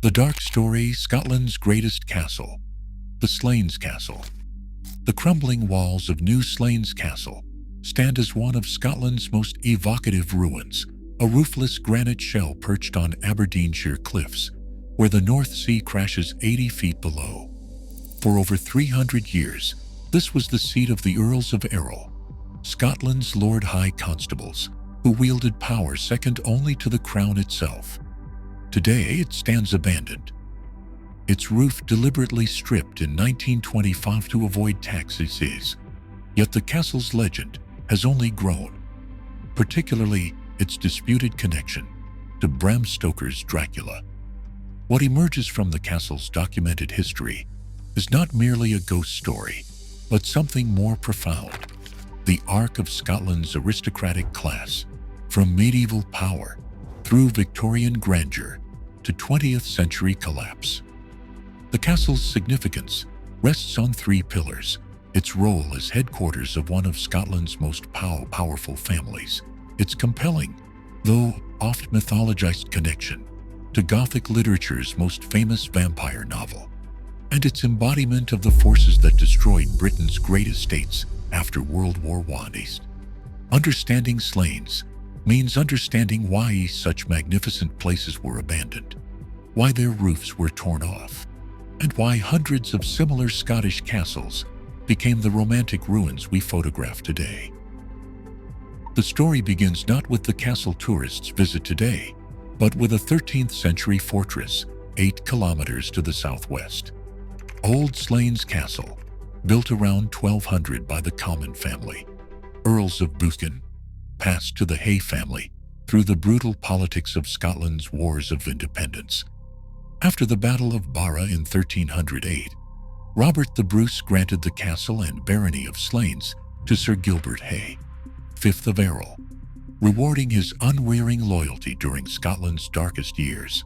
The Dark Story, Scotland's Greatest Castle. The Slains Castle. The crumbling walls of New Slains Castle stand as one of Scotland's most evocative ruins, a roofless granite shell perched on Aberdeenshire cliffs, where the North Sea crashes 80 feet below. For over 300 years, this was the seat of the Earls of Earl, Scotland's Lord High Constables, who wielded power second only to the crown itself. Today, it stands abandoned, its roof deliberately stripped in 1925 to avoid taxes. Yet the castle's legend has only grown, particularly its disputed connection to Bram Stoker's Dracula. What emerges from the castle's documented history is not merely a ghost story, but something more profound: the arc of Scotland's aristocratic class, from medieval power through Victorian grandeur to 20th century collapse. The castle's significance rests on three pillars: its role as headquarters of one of Scotland's most powerful families, its compelling, though oft mythologized connection to Gothic literature's most famous vampire novel, and its embodiment of the forces that destroyed Britain's great estates after World War I. Understanding Slains means understanding why such magnificent places were abandoned, why their roofs were torn off, and why hundreds of similar Scottish castles became the romantic ruins we photograph today. The story begins not with the castle tourists visit today, but with a 13th century fortress 8 kilometers to the southwest. Old Slains Castle, built around 1200 by the Comyn family, Earls of Buchan, passed to the Hay family through the brutal politics of Scotland's wars of independence. After the Battle of Barra in 1308, Robert the Bruce granted the castle and barony of Slains to Sir Gilbert Hay, 5th of Earl, rewarding his unwearying loyalty during Scotland's darkest years.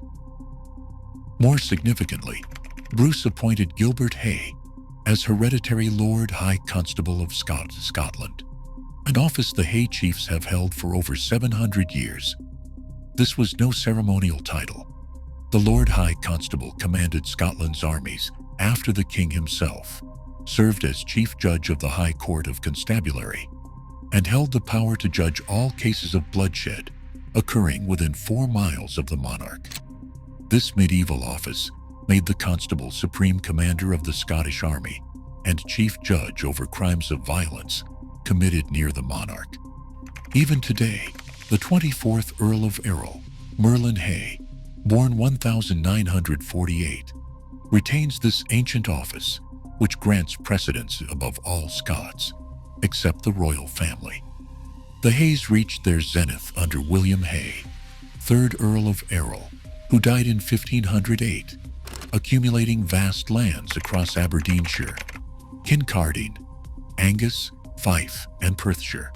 More significantly, Bruce appointed Gilbert Hay as hereditary Lord High Constable of Scotland, an office the Hay chiefs have held for over 700 years. This was no ceremonial title. The Lord High Constable commanded Scotland's armies after the king himself, served as chief judge of the High Court of Constabulary, and held the power to judge all cases of bloodshed occurring within 4 miles of the monarch. This medieval office made the constable supreme commander of the Scottish army and chief judge over crimes of violence committed near the monarch. Even today, the 24th Earl of Earl, Merlin Hay, born 1948, retains this ancient office, which grants precedence above all Scots, except the royal family. The Hays reached their zenith under William Hay, 3rd Earl of Earl, who died in 1508, accumulating vast lands across Aberdeenshire, Kincardine, Angus, Fife, and Perthshire.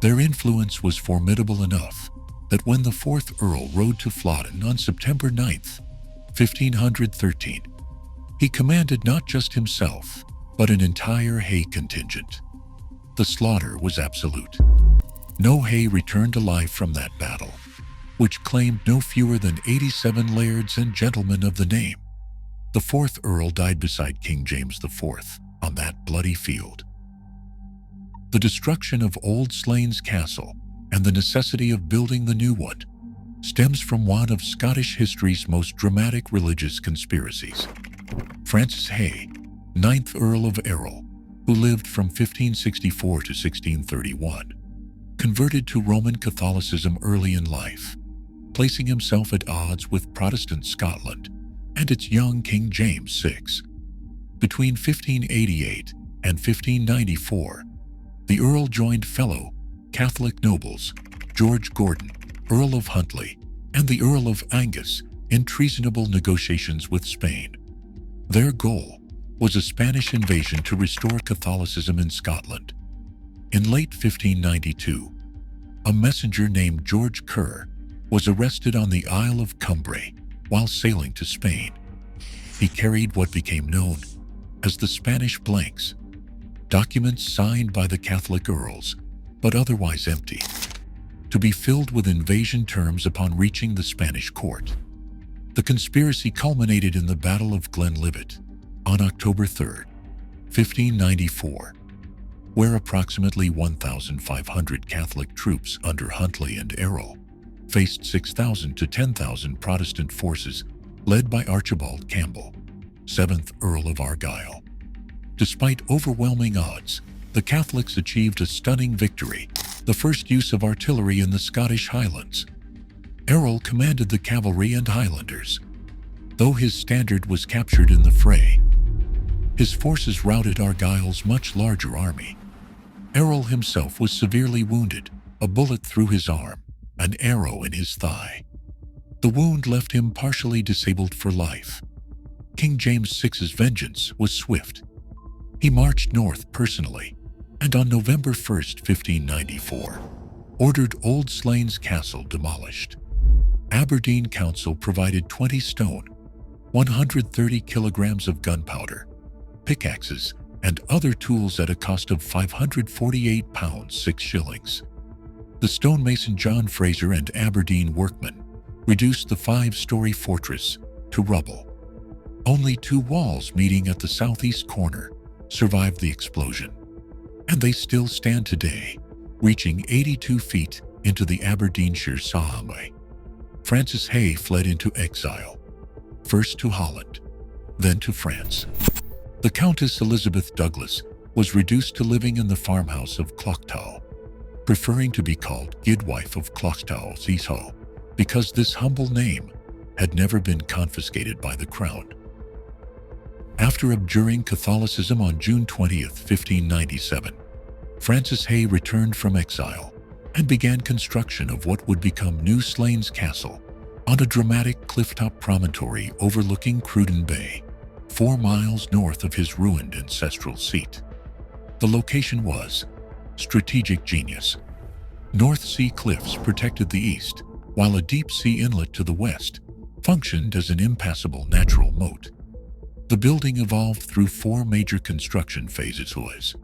Their influence was formidable enough that when the 4th Earl rode to Flodden on September 9th, 1513, he commanded not just himself, but an entire Hay contingent. The slaughter was absolute. No Hay returned alive from that battle, which claimed no fewer than 87 lairds and gentlemen of the name. The 4th Earl died beside King James IV on that bloody field. The destruction of Old Slains Castle and the necessity of building the new one stems from one of Scottish history's most dramatic religious conspiracies. Francis Hay, 9th Earl of Earl, who lived from 1564 to 1631, converted to Roman Catholicism early in life, placing himself at odds with Protestant Scotland and its young King James VI. Between 1588 and 1594, the Earl joined fellow Catholic nobles George Gordon, Earl of Huntly, and the Earl of Angus in treasonable negotiations with Spain. Their goal was a Spanish invasion to restore Catholicism in Scotland. In late 1592, a messenger named George Kerr was arrested on the Isle of Cumbrae while sailing to Spain. He carried what became known as the Spanish blanks, documents signed by the Catholic earls, but otherwise empty, to be filled with invasion terms upon reaching the Spanish court. The conspiracy culminated in the Battle of Glenlivet on October 3, 1594, where approximately 1,500 Catholic troops under Huntley and Earl faced 6,000 to 10,000 Protestant forces led by Archibald Campbell, 7th Earl of Argyll. Despite overwhelming odds, the Catholics achieved a stunning victory, the first use of artillery in the Scottish Highlands. Earl commanded the cavalry and Highlanders, though his standard was captured in the fray. His forces routed Argyll's much larger army. Earl himself was severely wounded, a bullet through his arm, an arrow in his thigh. The wound left him partially disabled for life. King James VI's vengeance was swift. He marched north personally, and on November 1, 1594, ordered Old Slains Castle demolished. Aberdeen Council provided 20 stone, 130 kilograms of gunpowder, pickaxes, and other tools at a cost of £548 6 shillings. The stonemason John Fraser and Aberdeen workmen reduced the 5-story fortress to rubble. Only 2 walls meeting at the southeast corner survived the explosion, and they still stand today, reaching 82 feet into the Aberdeenshire Sohame. Francis Hay fled into exile, first to Holland, then to France. The Countess Elizabeth Douglas was reduced to living in the farmhouse of Clocktow, preferring to be called Guidwife of Clocktow Seesho, because this humble name had never been confiscated by the crown. After abjuring Catholicism on June 20, 1597, Francis Hay returned from exile and began construction of what would become New Slains Castle on a dramatic clifftop promontory overlooking Cruden Bay, 4 miles north of his ruined ancestral seat. The location was strategic genius. North Sea cliffs protected the east, while a deep sea inlet to the west functioned as an impassable natural moat. The building evolved through 4 major construction phases.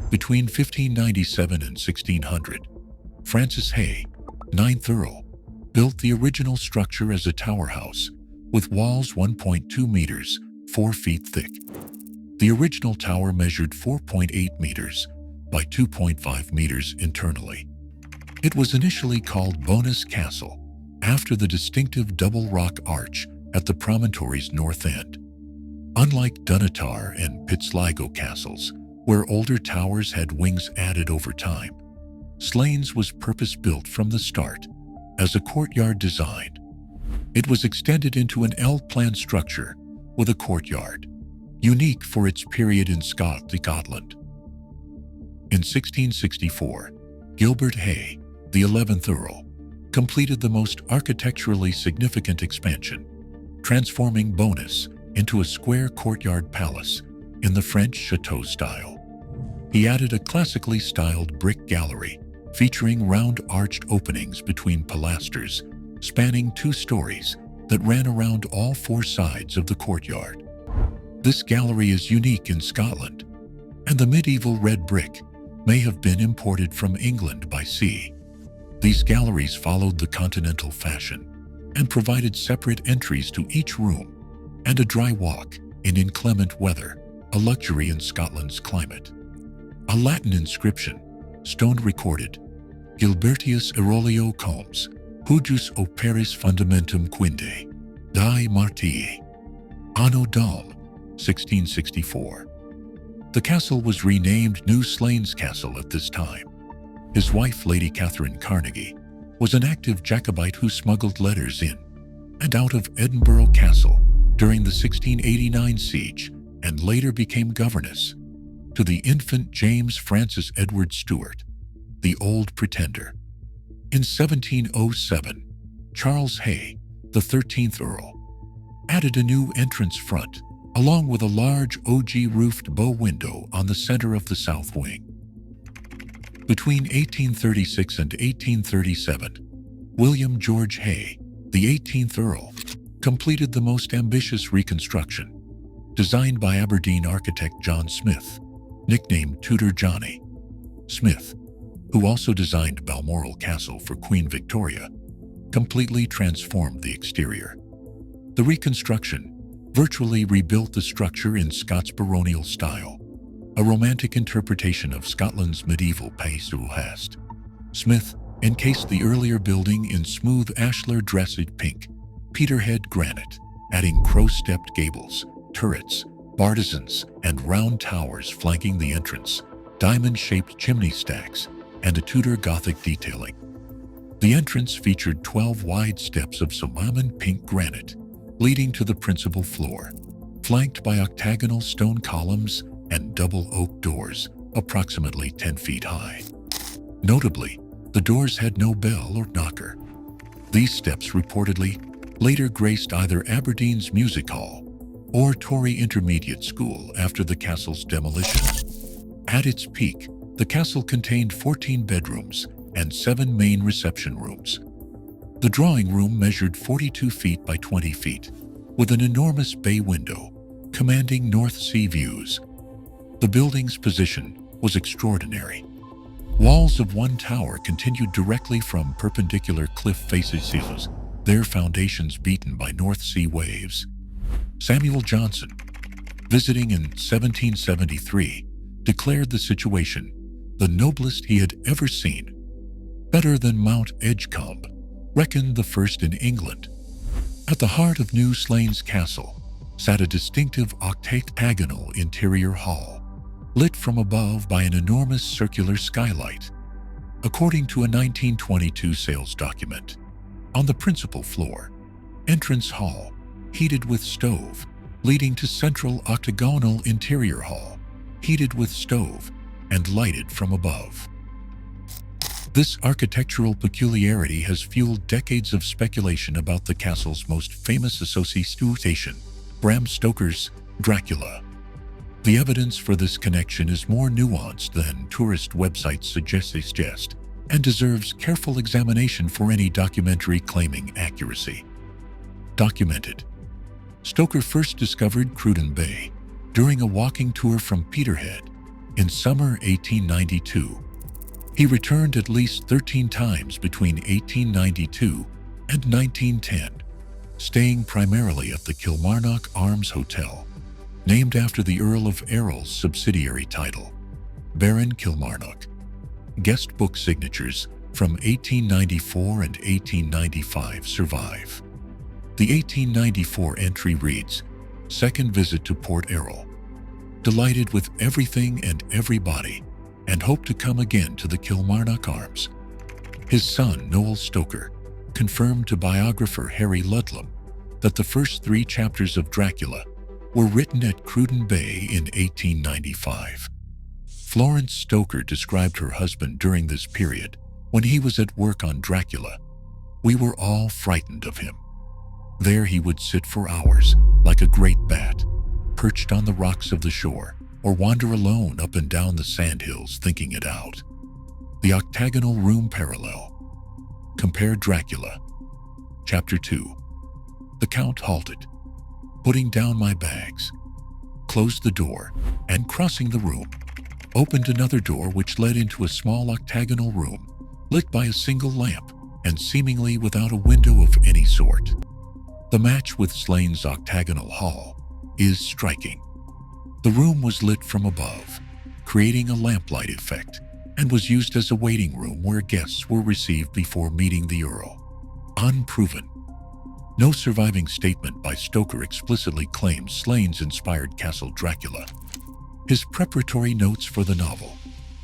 Between 1597 and 1600, Francis Hay, 9th Earl, built the original structure as a tower house with walls 1.2 meters, 4 feet thick. The original tower measured 4.8 meters by 2.5 meters internally. It was initially called Bonus Castle, after the distinctive double rock arch at the promontory's north end. Unlike Dunatar and Pitsligo castles, where older towers had wings added over time, Slains was purpose-built from the start as a courtyard design. It was extended into an L-plan structure with a courtyard, unique for its period in Scotland. In 1664, Gilbert Hay, the 11th Earl, completed the most architecturally significant expansion, transforming Bonus into a square courtyard palace in the French chateau style. He added a classically styled brick gallery featuring round arched openings between pilasters spanning 2 stories that ran around all 4 sides of the courtyard. This gallery is unique in Scotland, and the medieval red brick may have been imported from England by sea. These galleries followed the continental fashion and provided separate entries to each room and a dry walk in inclement weather, a luxury in Scotland's climate. A Latin inscription, stone recorded, Gilbertius Aurelio Combs, Hujus operis fundamentum quinde, die Martii, Anno Dom, 1664. The castle was renamed New Slains Castle at this time. His wife, Lady Catherine Carnegie, was an active Jacobite who smuggled letters in and out of Edinburgh Castle during the 1689 siege and later became governess to the infant James Francis Edward Stuart, the Old Pretender. In 1707, Charles Hay, the 13th Earl, added a new entrance front, along with a large ogee-roofed bow window on the center of the south wing. Between 1836 and 1837, William George Hay, the 18th Earl, completed the most ambitious reconstruction, designed by Aberdeen architect John Smith, nicknamed Tudor Johnny. Smith, who also designed Balmoral Castle for Queen Victoria, completely transformed the exterior. The reconstruction virtually rebuilt the structure in Scots baronial style, a romantic interpretation of Scotland's medieval past. Smith encased the earlier building in smooth ashlar dressage pink, Peterhead granite, adding crow-stepped gables, turrets, bartizans, and round towers flanking the entrance, diamond-shaped chimney stacks, and a Tudor Gothic detailing. The entrance featured 12 wide steps of salmon pink granite, leading to the principal floor, flanked by octagonal stone columns and double oak doors, approximately 10 feet high. Notably, the doors had no bell or knocker. These steps reportedly later graced either Aberdeen's Music Hall or Tory Intermediate School after the castle's demolition. At its peak, the castle contained 14 bedrooms and 7 main reception rooms. The drawing room measured 42 feet by 20 feet, with an enormous bay window commanding North Sea views. The building's position was extraordinary. Walls of one tower continued directly from perpendicular cliff faces, their foundations beaten by North Sea waves. Samuel Johnson, visiting in 1773, declared the situation the noblest he had ever seen. Better than Mount Edgecombe, reckoned the first in England. At the heart of New Slains Castle sat a distinctive octagonal interior hall, lit from above by an enormous circular skylight. According to a 1922 sales document, on the principal floor, entrance hall, heated with stove, leading to central octagonal interior hall, heated with stove, and lighted from above. This architectural peculiarity has fueled decades of speculation about the castle's most famous association, Bram Stoker's Dracula. The evidence for this connection is more nuanced than tourist websites suggest, and deserves careful examination for any documentary claiming accuracy. Documented. Stoker first discovered Cruden Bay during a walking tour from Peterhead in summer 1892. He returned at least 13 times between 1892 and 1910, staying primarily at the Kilmarnock Arms Hotel, named after the Earl of Earl's subsidiary title, Baron Kilmarnock. Guest book signatures from 1894 and 1895 survive. The 1894 entry reads, "Second visit to Port Earl. Delighted with everything and everybody, and hope to come again to the Kilmarnock Arms." His son, Noel Stoker, confirmed to biographer Harry Ludlam that the first 3 chapters of Dracula were written at Cruden Bay in 1895. Florence Stoker described her husband during this period when he was at work on Dracula. "We were all frightened of him. There he would sit for hours, like a great bat, perched on the rocks of the shore, or wander alone up and down the sandhills thinking it out." The octagonal room parallel. Compare Dracula. Chapter 2. The Count halted, putting down my bags, closed the door, and crossing the room, opened another door which led into a small octagonal room, lit by a single lamp and seemingly without a window of any sort. The match with Slains' octagonal hall is striking. The room was lit from above, creating a lamplight effect, and was used as a waiting room where guests were received before meeting the Earl. Unproven. No surviving statement by Stoker explicitly claims Slains inspired Castle Dracula. His preparatory notes for the novel,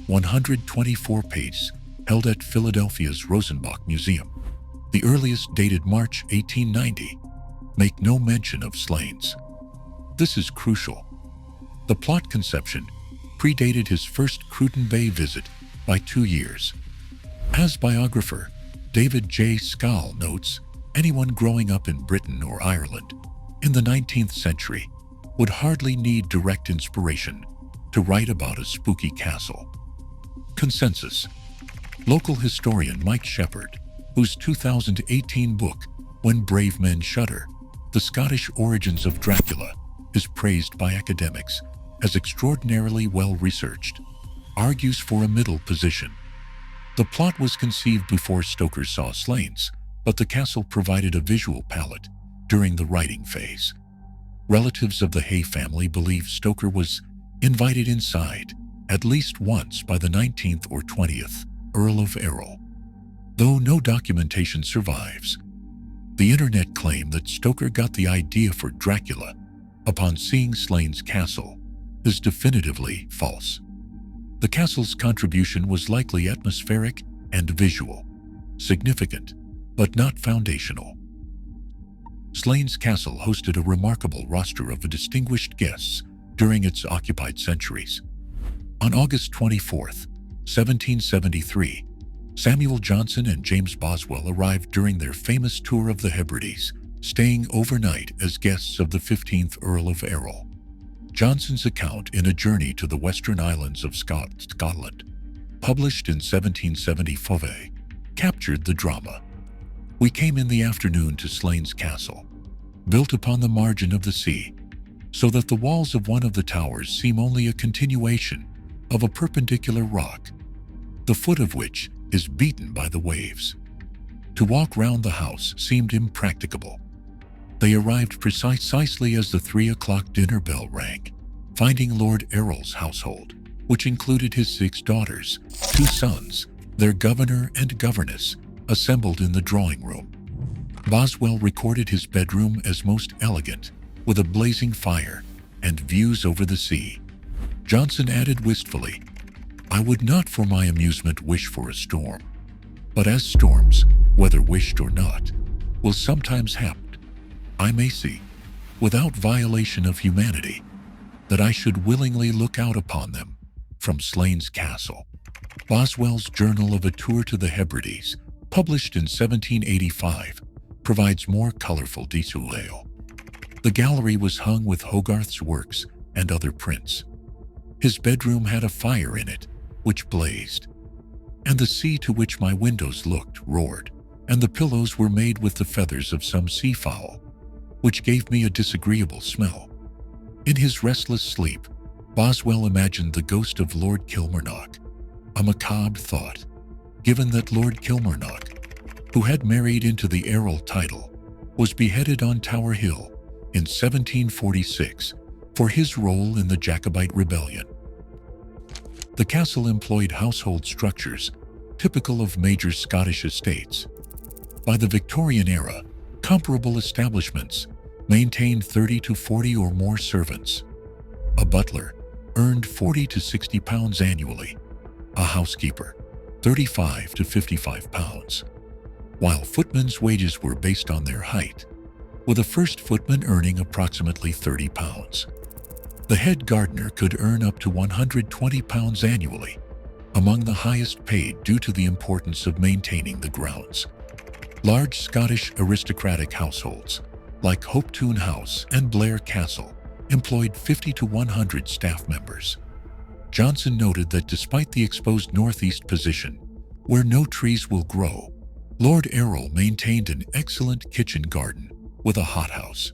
124 pages, held at Philadelphia's Rosenbach Museum, the earliest dated March 1890, make no mention of Slains. This is crucial. The plot conception predated his first Cruden Bay visit by 2 years. As biographer David J. Scawl notes, anyone growing up in Britain or Ireland in the 19th century would hardly need direct inspiration to write about a spooky castle. Consensus. Local historian Mike Shepherd, whose 2018 book, When Brave Men Shudder, The Scottish Origins of Dracula, is praised by academics as extraordinarily well-researched, argues for a middle position. The plot was conceived before Stoker saw Slains, but the castle provided a visual palette during the writing phase. Relatives of the Hay family believe Stoker was invited inside at least once by the 19th or 20th Earl of Earl, though no documentation survives. The internet claim that Stoker got the idea for Dracula upon seeing Slane's castle is definitively false. The castle's contribution was likely atmospheric and visual, significant, but not foundational. Slane's castle hosted a remarkable roster of distinguished guests during its occupied centuries. On August 24, 1773, Samuel Johnson and James Boswell arrived during their famous tour of the Hebrides, staying overnight as guests of the 15th Earl of Earl. Johnson's account in A Journey to the Western Islands of Scotland, published in 1775, captured the drama. "We came in the afternoon to Slane's castle, built upon the margin of the sea, so that the walls of one of the towers seem only a continuation of a perpendicular rock, the foot of which is beaten by the waves. To walk round the house seemed impracticable. They arrived precisely as the 3 o'clock dinner bell rang, finding Lord Earl's household, which included his 6 daughters, 2 sons, their governor and governess, assembled in the drawing room. Boswell recorded his bedroom as most elegant, with a blazing fire and views over the sea. Johnson added wistfully, 'I would not for my amusement wish for a storm, but as storms, whether wished or not, will sometimes happen, I may see, without violation of humanity, that I should willingly look out upon them from Slane's castle.'" Boswell's Journal of a Tour to the Hebrides, published in 1785, provides more colorful detail. The gallery was hung with Hogarth's works and other prints. His bedroom had a fire in it, which blazed, and the sea to which my windows looked roared, and the pillows were made with the feathers of some seafowl, which gave me a disagreeable smell. In his restless sleep, Boswell imagined the ghost of Lord Kilmarnock, a macabre thought, given that Lord Kilmarnock, who had married into the Earl title, was beheaded on Tower Hill in 1746 for his role in the Jacobite Rebellion. The castle employed household structures typical of major Scottish estates. By the Victorian era, comparable establishments maintained 30 to 40 or more servants. A butler earned £40 to £60 annually, a housekeeper £35 to £55, while footmen's wages were based on their height, with a first footman earning approximately £30. The head gardener could earn up to £120 annually, among the highest paid due to the importance of maintaining the grounds. Large Scottish aristocratic households, like Hopetoun House and Blair Castle, employed 50 to 100 staff members. Johnson noted that despite the exposed northeast position, where no trees will grow, Lord Earl maintained an excellent kitchen garden with a hothouse.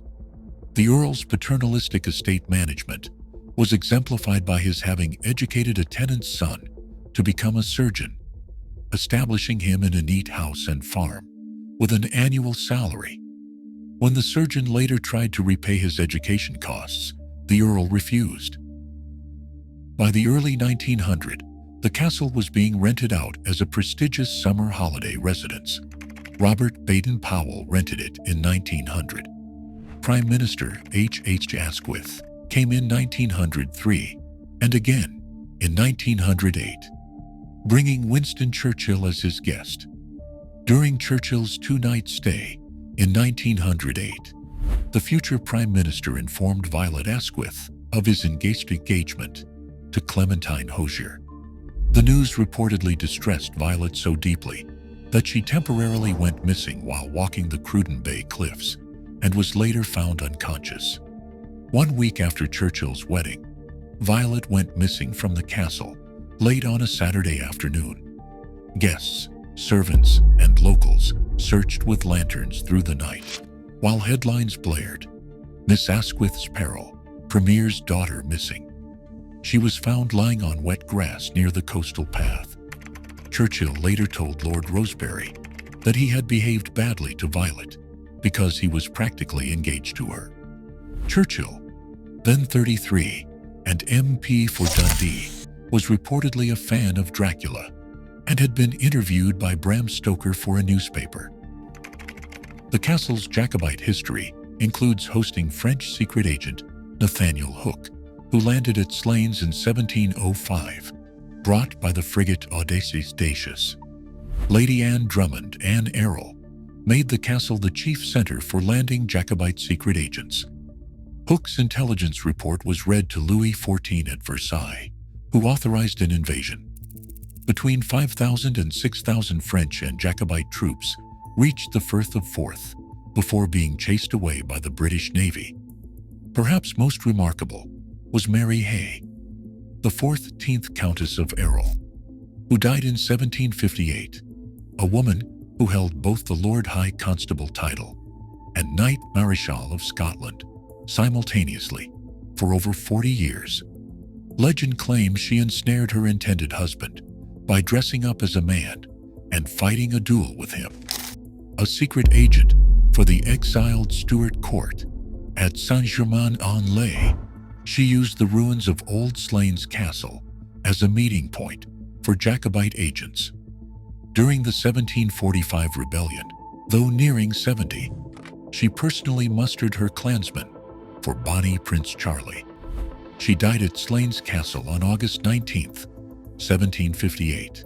The Earl's paternalistic estate management was exemplified by his having educated a tenant's son to become a surgeon, establishing him in a neat house and farm with an annual salary. When the surgeon later tried to repay his education costs, the Earl refused. By the early 1900s, the castle was being rented out as a prestigious summer holiday residence. Robert Baden-Powell rented it in 1900. Prime Minister H. Asquith came in 1903 and again in 1908, bringing Winston Churchill as his guest. During Churchill's 2-night stay in 1908, the future Prime Minister informed Violet Asquith of his engagement to Clementine Hosier. The news reportedly distressed Violet so deeply that she temporarily went missing while walking the Cruden Bay cliffs and was later found unconscious. 1 week after Churchill's wedding, Violet went missing from the castle late on a Saturday afternoon. Guests, servants, and locals searched with lanterns through the night, while headlines blared, "Miss Asquith's Peril, Premier's Daughter Missing." She was found lying on wet grass near the coastal path. Churchill later told Lord Rosebery that he had behaved badly to Violet because he was practically engaged to her. Churchill, then 33 and MP for Dundee, was reportedly a fan of Dracula and had been interviewed by Bram Stoker for a newspaper. The castle's Jacobite history includes hosting French secret agent Nathaniel Hook, who landed at Slains in 1705, brought by the frigate Audacious. Lady Anne Drummond, Anne Earl, made the castle the chief center for landing Jacobite secret agents. Hook's intelligence report was read to Louis XIV at Versailles, who authorized an invasion. Between 5,000 and 6,000 French and Jacobite troops reached the Firth of Forth before being chased away by the British Navy. Perhaps most remarkable was Mary Hay, the 14th Countess of Earl, who died in 1758, a woman who held both the Lord High Constable title and Knight Mareschal of Scotland simultaneously for over 40 years. Legend claims she ensnared her intended husband by dressing up as a man and fighting a duel with him. A secret agent for the exiled Stuart court at Saint-Germain-en-Laye, she used the ruins of Old Slains Castle as a meeting point for Jacobite agents. During the 1745 rebellion, though nearing 70, she personally mustered her clansmen for Bonnie Prince Charlie. She died at Slains Castle on August 19, 1758.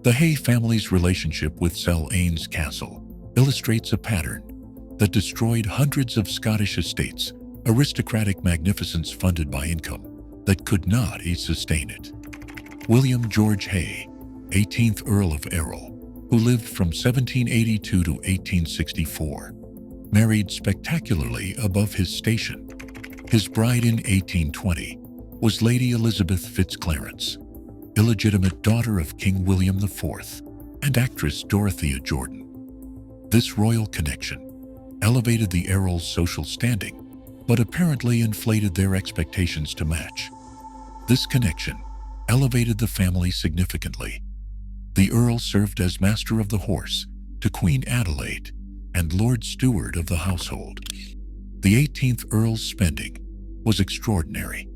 The Hay family's relationship with Selhaines Castle illustrates a pattern that destroyed hundreds of Scottish estates, aristocratic magnificence funded by income that could not sustain it. William George Hay, 18th Earl of Earl, who lived from 1782 to 1864, married spectacularly above his station. His bride in 1820 was Lady Elizabeth Fitzclarence, illegitimate daughter of King William IV and actress Dorothea Jordan. This royal connection elevated the Earls' social standing, but apparently inflated their expectations to match. This connection elevated the family significantly. The Earl served as Master of the Horse to Queen Adelaide and Lord Steward of the household. The 18th Earl's spending was extraordinary.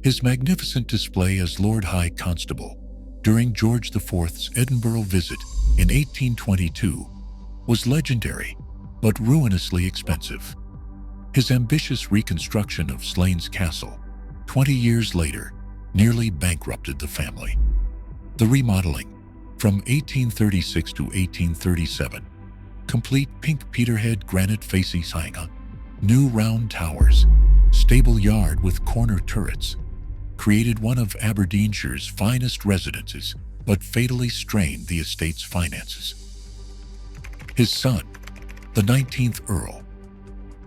His magnificent display as Lord High Constable during George IV's Edinburgh visit in 1822 was legendary but ruinously expensive. His ambitious reconstruction of Slains Castle 20 years later nearly bankrupted the family. The remodeling from 1836 to 1837, complete pink Peterhead granite facies, new round towers, stable yard with corner turrets, created one of Aberdeenshire's finest residences, but fatally strained the estate's finances. His son, the 19th Earl,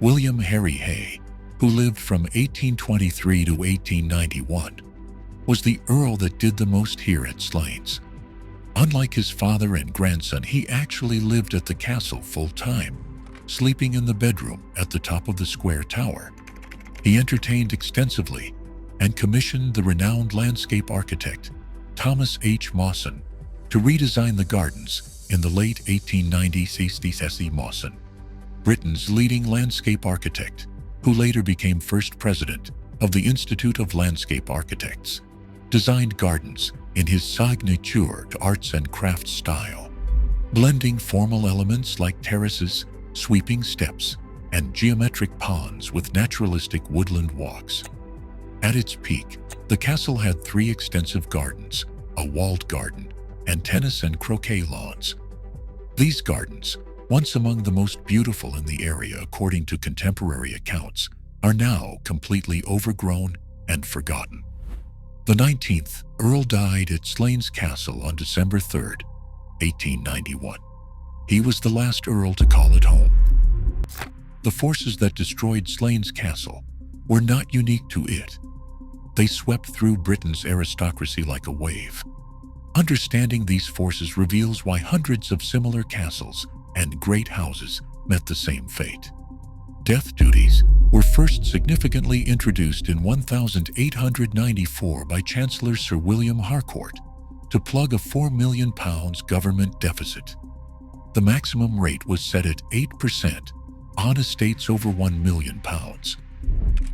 William Harry Hay, who lived from 1823 to 1891, was the Earl that did the most here at Slains. Unlike his father and grandson, he actually lived at the castle full-time, sleeping in the bedroom at the top of the square tower. He entertained extensively and commissioned the renowned landscape architect Thomas H. Mawson to redesign the gardens in the late 1890s. S.E. Mawson, Britain's leading landscape architect, who later became first president of the Institute of Landscape Architects, designed gardens in his signature arts and crafts style, blending formal elements like terraces, sweeping steps, and geometric ponds with naturalistic woodland walks. At its peak, the castle had 3 extensive gardens, a walled garden, and tennis and croquet lawns. These gardens, once among the most beautiful in the area according to contemporary accounts, are now completely overgrown and forgotten. The 19th Earl died at Slains Castle on December 3, 1891. He was the last Earl to call it home. The forces that destroyed Slains Castle were not unique to it. They swept through Britain's aristocracy like a wave. Understanding these forces reveals why hundreds of similar castles and great houses met the same fate. Death duties were first significantly introduced in 1894 by Chancellor Sir William Harcourt to plug a £4 million government deficit. The maximum rate was set at 8% on estates over £1 million.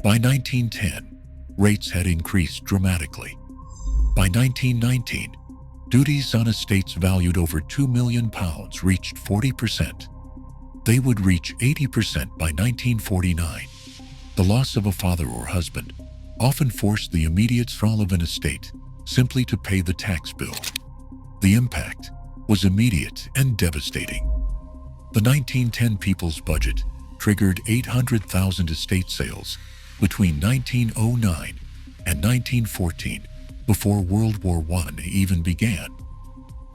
By 1910, rates had increased dramatically. By 1919, duties on estates valued over £2 million reached 40%. They would reach 80% by 1949. The loss of a father or husband often forced the immediate thrall of an estate simply to pay the tax bill. The impact was immediate and devastating. The 1910 People's Budget triggered 800,000 estate sales between 1909 and 1914 before World War I even began.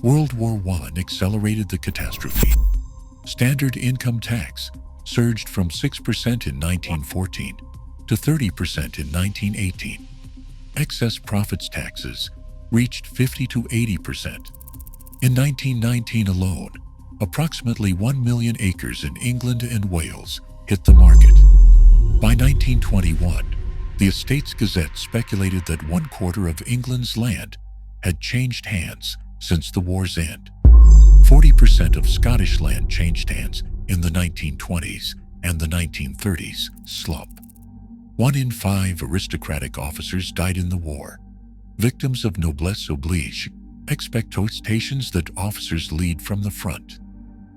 World War I accelerated the catastrophe. Standard income tax surged from 6% in 1914 to 30% in 1918. Excess profits taxes reached 50 to 80%. In 1919 alone, approximately 1 million acres in England and Wales hit the market. By 1921, the Estates Gazette speculated that 1/4 of England's land had changed hands since the war's end. 40% of Scottish land changed hands in the 1920s and the 1930s slump. 1 in 5 aristocratic officers died in the war. Victims of noblesse oblige, expectations that officers lead from the front.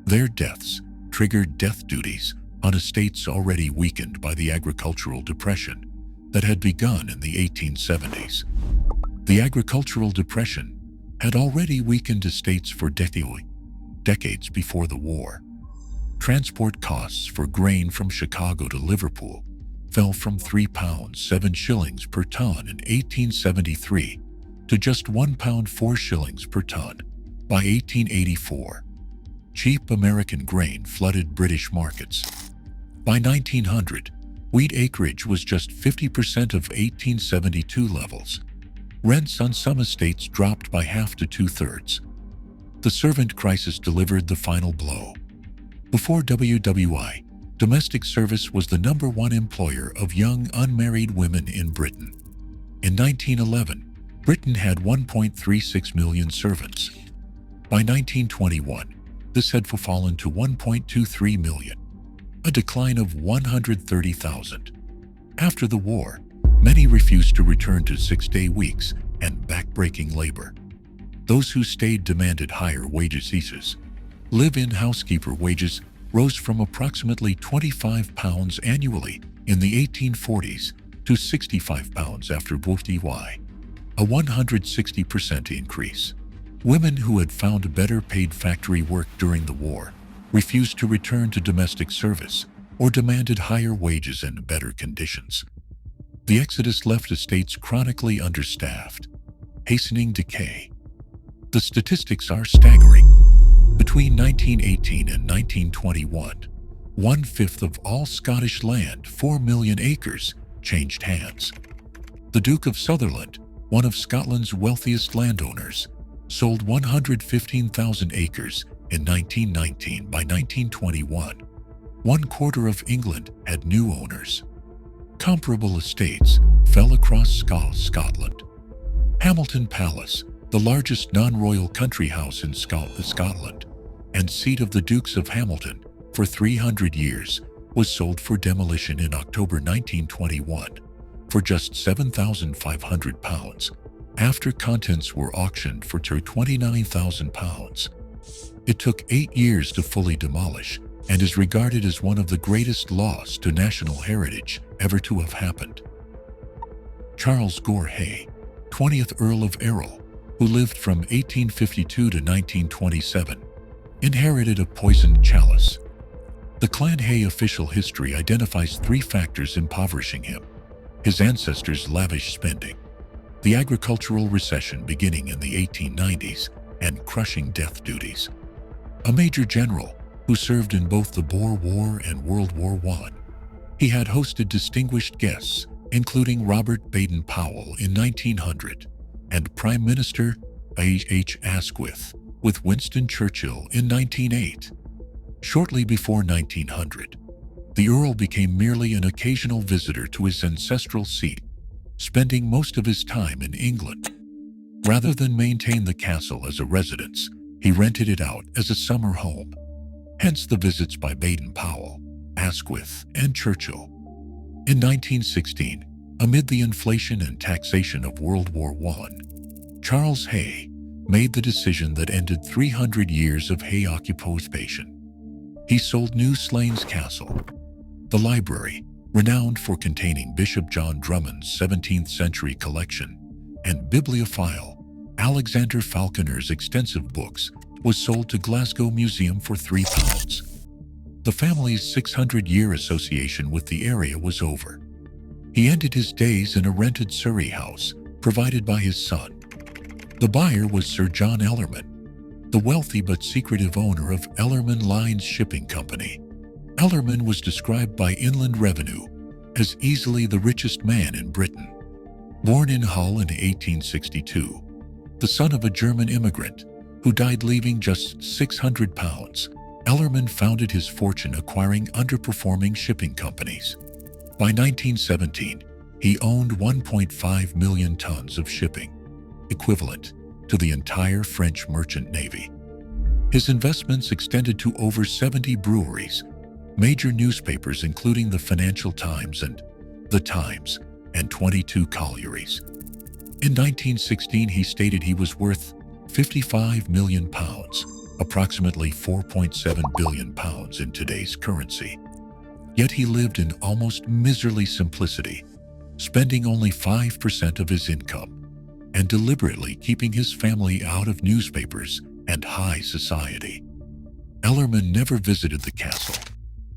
Their deaths triggered death duties on estates already weakened by the agricultural depression that had begun in the 1870s. The agricultural depression had already weakened estates for decades before the war. Transport costs for grain from Chicago to Liverpool fell from £3 7 per ton in 1873 to just £1 4 per ton by 1884. Cheap American grain flooded British markets. By 1900, wheat acreage was just 50% of 1872 levels. Rents on some estates dropped by half to 2/3. The servant crisis delivered the final blow. Before WWI, domestic service was the #1 employer of young unmarried women in Britain. In 1911, Britain had 1.36 million servants. By 1921, this had fallen to 1.23 million, a decline of 130,000. After the war, many refused to return to 6-day weeks and back-breaking labor. Those who stayed demanded higher wages. Live-in housekeeper wages rose from approximately £25 annually in the 1840s to £65 after WWI, a 160% increase. Women who had found better-paid factory work during the war refused to return to domestic service or demanded higher wages and better conditions. The exodus left estates chronically understaffed, hastening decay. The statistics are staggering. Between 1918 and 1921, 1/5 of all Scottish land, 4 million acres, changed hands. The Duke of Sutherland, one of Scotland's wealthiest landowners, sold 115,000 acres in 1919. By 1921, 1/4 of England had new owners. Comparable estates fell across Scotland. Hamilton Palace, the largest non-royal country house in Scotland and seat of the Dukes of Hamilton for 300 years, was sold for demolition in October 1921 for just £7,500 after contents were auctioned for £29,000. It took 8 years to fully demolish and is regarded as one of the greatest loss to national heritage ever to have happened. Charles Gore Hay, 20th Earl of Earl, who lived from 1852 to 1927, inherited a poisoned chalice. The Clan Hay official history identifies 3 factors impoverishing him: his ancestors' lavish spending, the agricultural recession beginning in the 1890s, and crushing death duties. A major general who served in both the Boer War and World War I, he had hosted distinguished guests, including Robert Baden-Powell in 1900 and Prime Minister H. Asquith with Winston Churchill in 1908. Shortly before 1900, the Earl became merely an occasional visitor to his ancestral seat, spending most of his time in England. Rather than maintain the castle as a residence, he rented it out as a summer home. hence the visits by Baden-Powell, Asquith, and Churchill. In 1916, amid the inflation and taxation of World War I, Charles Hay made the decision that ended 300 years of Hay occupation. He sold New Slains Castle. The library, renowned for containing Bishop John Drummond's 17th century collection, and bibliophile Alexander Falconer's extensive books, was sold to Glasgow Museum for £3. The family's 600-year association with the area was over. He ended his days in a rented Surrey house provided by his son. The buyer was Sir John Ellerman, the wealthy but secretive owner of Ellerman Lines Shipping Company. Ellerman was described by Inland Revenue as easily the richest man in Britain. Born in Hull in 1862, the son of a German immigrant who died leaving just £600, Ellerman founded his fortune acquiring underperforming shipping companies. By 1917, he owned 1.5 million tons of shipping, equivalent to the entire French merchant navy. His investments extended to over 70 breweries, major newspapers including the Financial Times and The Times, and 22 collieries. In 1916, he stated he was worth £55 million, approximately £4.7 billion in today's currency. Yet he lived in almost miserly simplicity, spending only 5% of his income and deliberately keeping his family out of newspapers and high society. Ellerman never visited the castle.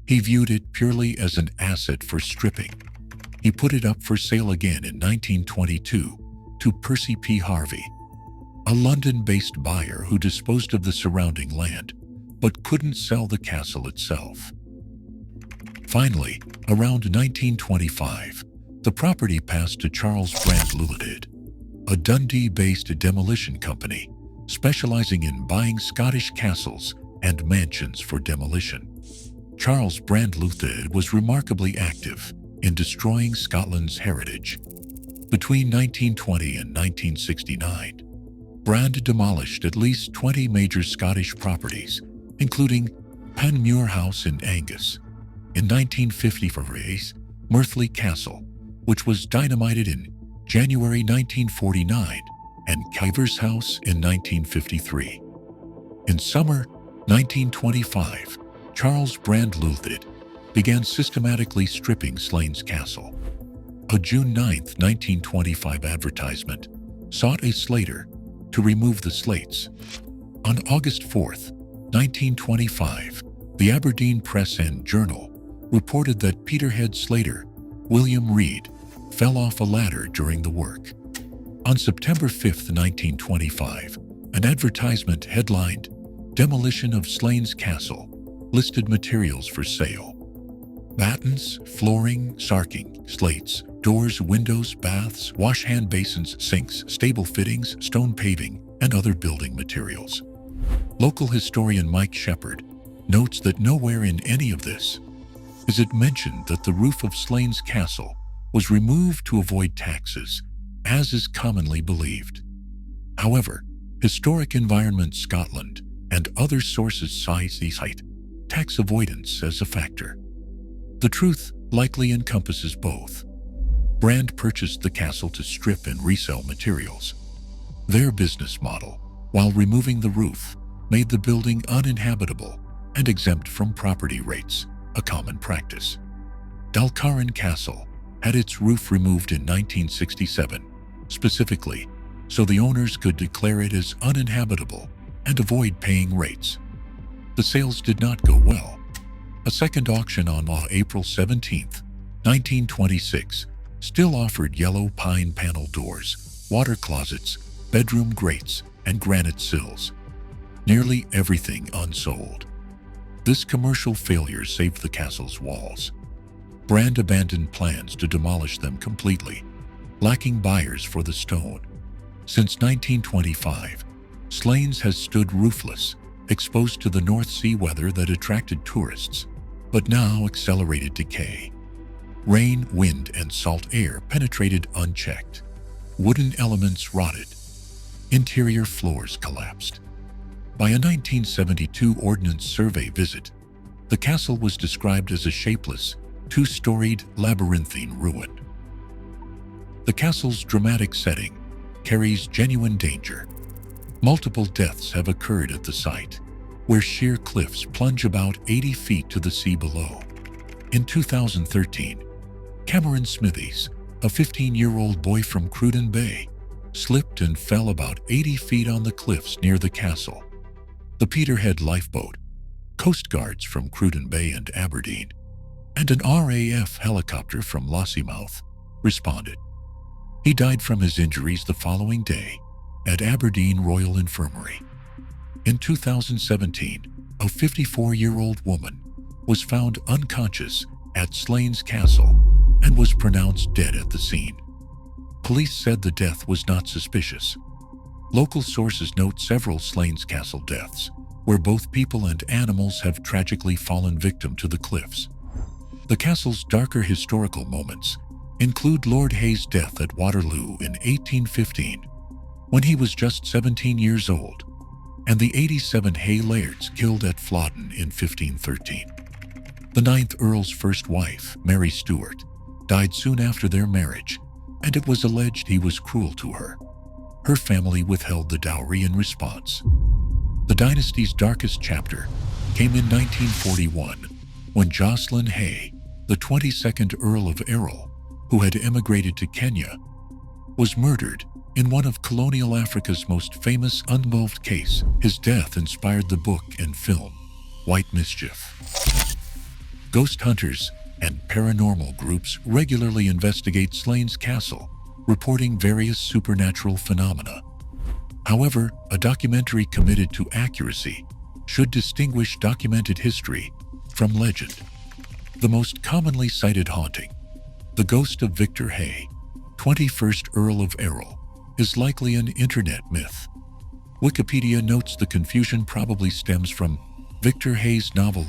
He viewed it purely as an asset for stripping. He put it up for sale again in 1922 to Percy P. Harvey, a London-based buyer who disposed of the surrounding land but couldn't sell the castle itself. Finally, around 1925, the property passed to Charles Brand Limited, a Dundee-based demolition company specializing in buying Scottish castles and mansions for demolition. Charles Brand Limited was remarkably active in destroying Scotland's heritage. Between 1920 and 1969, Brand demolished at least 20 major Scottish properties, including Panmure House in Angus. In 1954, Merthley Castle, which was dynamited in January 1949, and Kivers House in 1953. In summer 1925, Charles Brand Limited began systematically stripping Slains Castle. A June 9, 1925 advertisement sought a slater to remove the slates. On August 4, 1925, the Aberdeen Press and Journal reported that Peterhead slater William Reed fell off a ladder during the work. On September 5, 1925, an advertisement headlined "Demolition of Slains Castle" listed materials for sale: battens, flooring, sarking, slates, doors, windows, baths, wash-hand basins, sinks, stable fittings, stone paving, and other building materials. Local historian Mike Shepard notes that nowhere in any of this is it mentioned that the roof of Slains Castle was removed to avoid taxes, as is commonly believed. However, Historic Environment Scotland and other sources cite tax avoidance as a factor. The truth likely encompasses both. Brand purchased the castle to strip and resell materials. Their business model, while removing the roof, made the building uninhabitable and exempt from property rates, a common practice. Dalcarran Castle had its roof removed in 1967, specifically so the owners could declare it as uninhabitable and avoid paying rates. The sales did not go well. A second auction on April 17, 1926, still offered yellow pine panel doors, water closets, bedroom grates, and granite sills. Nearly everything unsold. This commercial failure saved the castle's walls. Brand abandoned plans to demolish them completely, lacking buyers for the stone. Since 1925, Slains has stood roofless, exposed to the North Sea weather that attracted tourists, but now accelerated decay. Rain, wind, and salt air penetrated unchecked. Wooden elements rotted. Interior floors collapsed. By a 1972 Ordnance Survey visit, The castle was described as a shapeless, two-storied, labyrinthine ruin. The castle's dramatic setting carries genuine danger. Multiple deaths have occurred at the site, where sheer cliffs plunge about 80 feet to the sea below. In 2013, Cameron Smithies, a 15-year-old boy from Cruden Bay, slipped and fell about 80 feet on the cliffs near the castle. The Peterhead lifeboat, Coast Guards from Cruden Bay and Aberdeen, and an RAF helicopter from Lossiemouth responded. He died from his injuries the following day at Aberdeen Royal Infirmary. In 2017, a 54-year-old woman was found unconscious at Slains Castle and was pronounced dead at the scene. Police said the death was not suspicious. Local sources note several Slains Castle deaths, where both people and animals have tragically fallen victim to the cliffs. The castle's darker historical moments include Lord Hay's death at Waterloo in 1815, when he was just 17 years old, and the 87 Hay lairds killed at Flodden in 1513. The 9th Earl's first wife, Mary Stuart, died soon after their marriage, and it was alleged he was cruel to her. Her family withheld the dowry in response. The dynasty's darkest chapter came in 1941, when Jocelyn Hay, the 22nd Earl of Earl, who had emigrated to Kenya, was murdered in one of colonial Africa's most famous unsolved case. His death inspired the book and film, White Mischief. Ghost hunters and paranormal groups regularly investigate Slains Castle, reporting various supernatural phenomena. However, a documentary committed to accuracy should distinguish documented history from legend. The most commonly cited haunting, the ghost of Victor Hay, 21st Earl of Earl, is likely an internet myth. Wikipedia notes the confusion probably stems from Victor Hay's novel,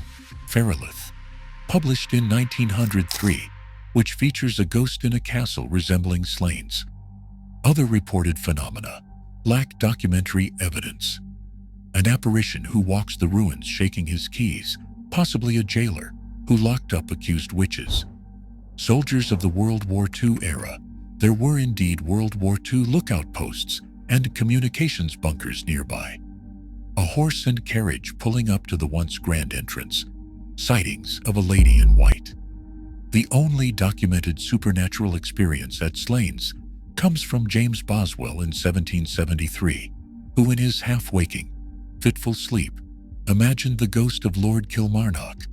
Feralith, published in 1903, which features a ghost in a castle resembling Slains. Other reported phenomena lack documentary evidence. An apparition who walks the ruins shaking his keys, possibly a jailer who locked up accused witches. Soldiers of the World War II era, there were indeed World War II lookout posts and communications bunkers nearby. A horse and carriage pulling up to the once grand entrance. Sightings of a lady in white. The only documented supernatural experience at Slains comes from James Boswell in 1773, who in his half-waking, fitful sleep imagined the ghost of Lord Kilmarnock,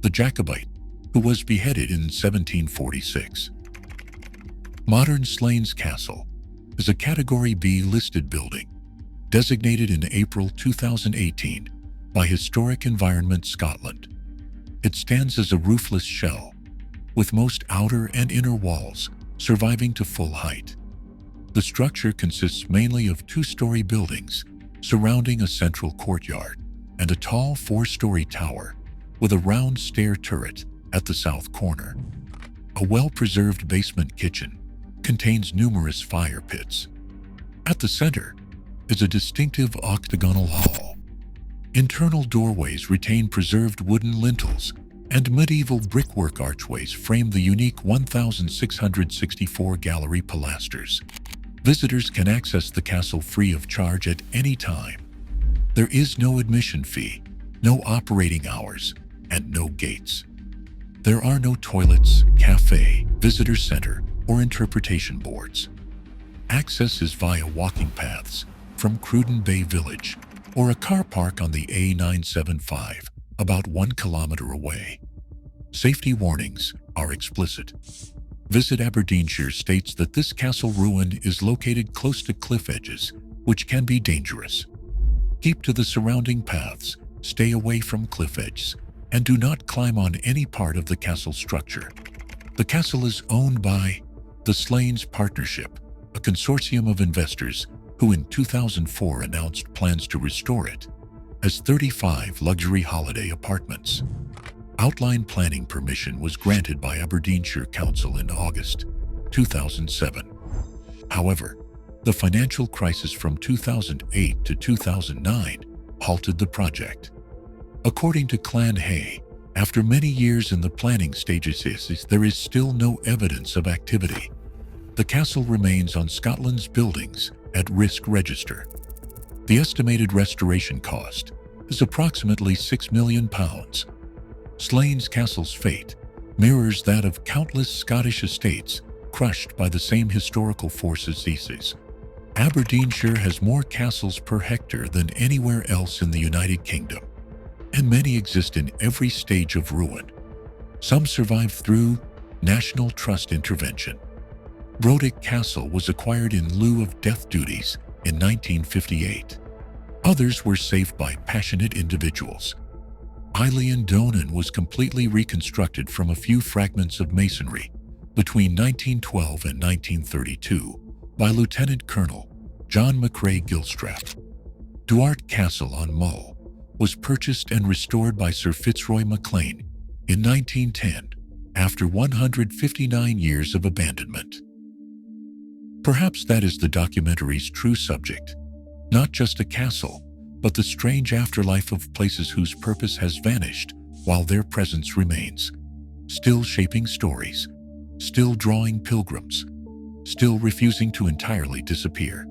the Jacobite, who was beheaded in 1746. Modern Slains Castle is a Category B listed building, designated in April 2018 by Historic Environment Scotland. It stands as a roofless shell, with most outer and inner walls surviving to full height. The structure consists mainly of two-story buildings surrounding a central courtyard and a tall four-story tower with a round stair turret at the south corner. A well-preserved basement kitchen contains numerous fire pits. At the center is a distinctive octagonal hall. Internal doorways retain preserved wooden lintels, and medieval brickwork archways frame the unique 1,664 gallery pilasters. Visitors can access the castle free of charge at any time. There is no admission fee, no operating hours, and no gates. There are no toilets, cafe, visitor center, or interpretation boards. Access is via walking paths from Cruden Bay Village or a car park on the A975, about 1 kilometer away. Safety warnings are explicit. Visit Aberdeenshire states that this castle ruin is located close to cliff edges, which can be dangerous. Keep to the surrounding paths, stay away from cliff edges, and do not climb on any part of the castle structure. The castle is owned by the Slains Partnership, a consortium of investors who in 2004 announced plans to restore it as 35 luxury holiday apartments. Outline planning permission was granted by Aberdeenshire Council in August 2007. However, the financial crisis from 2008 to 2009 halted the project. According to Clan Hay, After many years in the planning stages, there is still no evidence of activity. The castle remains on Scotland's Buildings at Risk Register. The estimated restoration cost is approximately £6 million. Slains Castle's fate mirrors that of countless Scottish estates crushed by the same historical forces. Aberdeenshire has more castles per hectare than anywhere else in the United Kingdom, and many exist in every stage of ruin. Some survive through National Trust intervention. Brodick Castle was acquired in lieu of death duties in 1958. Others were saved by passionate individuals. Eilean Donan was completely reconstructed from a few fragments of masonry between 1912 and 1932 by Lieutenant Colonel John McCrae Gilstrap. Duart Castle on Mull was purchased and restored by Sir Fitzroy MacLean in 1910 after 159 years of abandonment. Perhaps that is the documentary's true subject, not just a castle, but the strange afterlife of places whose purpose has vanished while their presence remains, still shaping stories, still drawing pilgrims, still refusing to entirely disappear.